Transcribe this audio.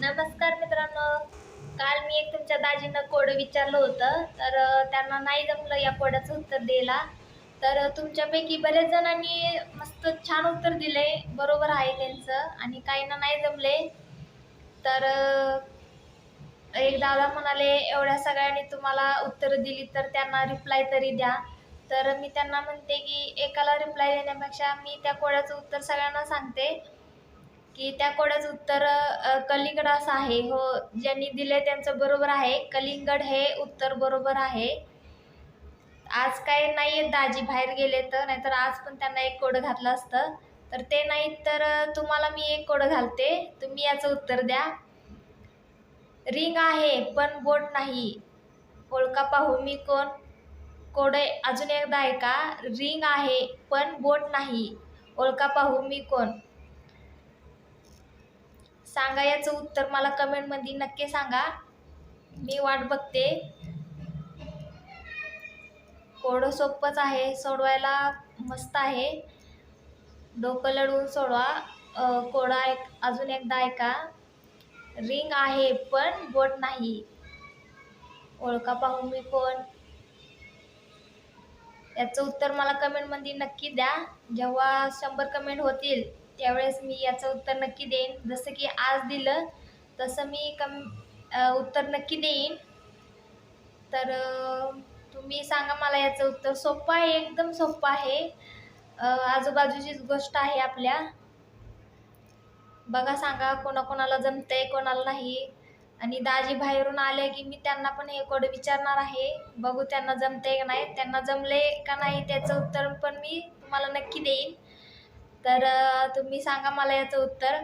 नमस्कार मित्रांनो. काल मी एक तुमच्या दाजींना कोड विचारलं होतं, तर त्यांना नाही जमलं या कोडाचं उत्तर द्यायला. तर तुमच्यापैकी बरेच जणांनी मस्त छान उत्तर दिले, बरोबर आहे त्यांचं, आणि काहींना नाही जमले. तर एक दादा म्हणाले, एवढ्या सगळ्यांनी तुम्हाला उत्तरं दिली तर त्यांना रिप्लाय तरी द्या. तर मी त्यांना म्हणते की एकाला रिप्लाय देण्यापेक्षा मी त्या कोडाचं उत्तर सगळ्यांना सांगते की त्या कोड्याचं उत्तर कलिंगड असं आहे. हो, ज्यांनी दिले त्यांचं बरोबर आहे. कलिंगड हे उत्तर बरोबर आहे. आज काय नाही आहेत दाजी, बाहेर गेले तर, नाहीतर आज पण त्यांना एक कोडं घातलं असतं. तर ते नाहीत तर तुम्हाला मी एक कोडं घालते, तुम्ही याचं उत्तर द्या. रिंग आहे पण बोट नाही, ओळखा पाहू मी कोण? कोड अजून एकदा ऐका. रिंग आहे पण बोट नाही, ओळखा पाहू मी कोण? सांगा याचं उत्तर, मला कमेंटमध्ये नक्की सांगा, मी वाट बघते. कोड सोपंच आहे, सोडवायला मस्त आहे, डोकं लढवून सोडवा. कोड अजून एकदा ऐका. रिंग आहे पण बोट नाही, ओळखा पाहू मी कोण? याचं उत्तर मला कमेंटमध्ये नक्की द्या. जेव्हा 100 कमेंट होतील त्यावेळेस मी याचं उत्तर नक्की देईन. जसं की आज दिलं तसं मी उत्तर नक्की देईन. तर तुम्ही सांगा मला याचं उत्तर. सोपं आहे, एकदम सोपं आहे. आजूबाजूचीच गोष्ट आहे आपल्या. बघा, सांगा कोणाकोणाला जमतंय, कोणाला नाही. आणि दाजी बाहेरून आले की मी त्यांना पण हे कोड विचारणार आहे. बघू त्यांना जमतंय का नाही. त्यांना जमले का नाही त्याचं उत्तर पण मी तुम्हाला नक्की देईन. तर तुम्ही सांगा मला याचं उत्तर.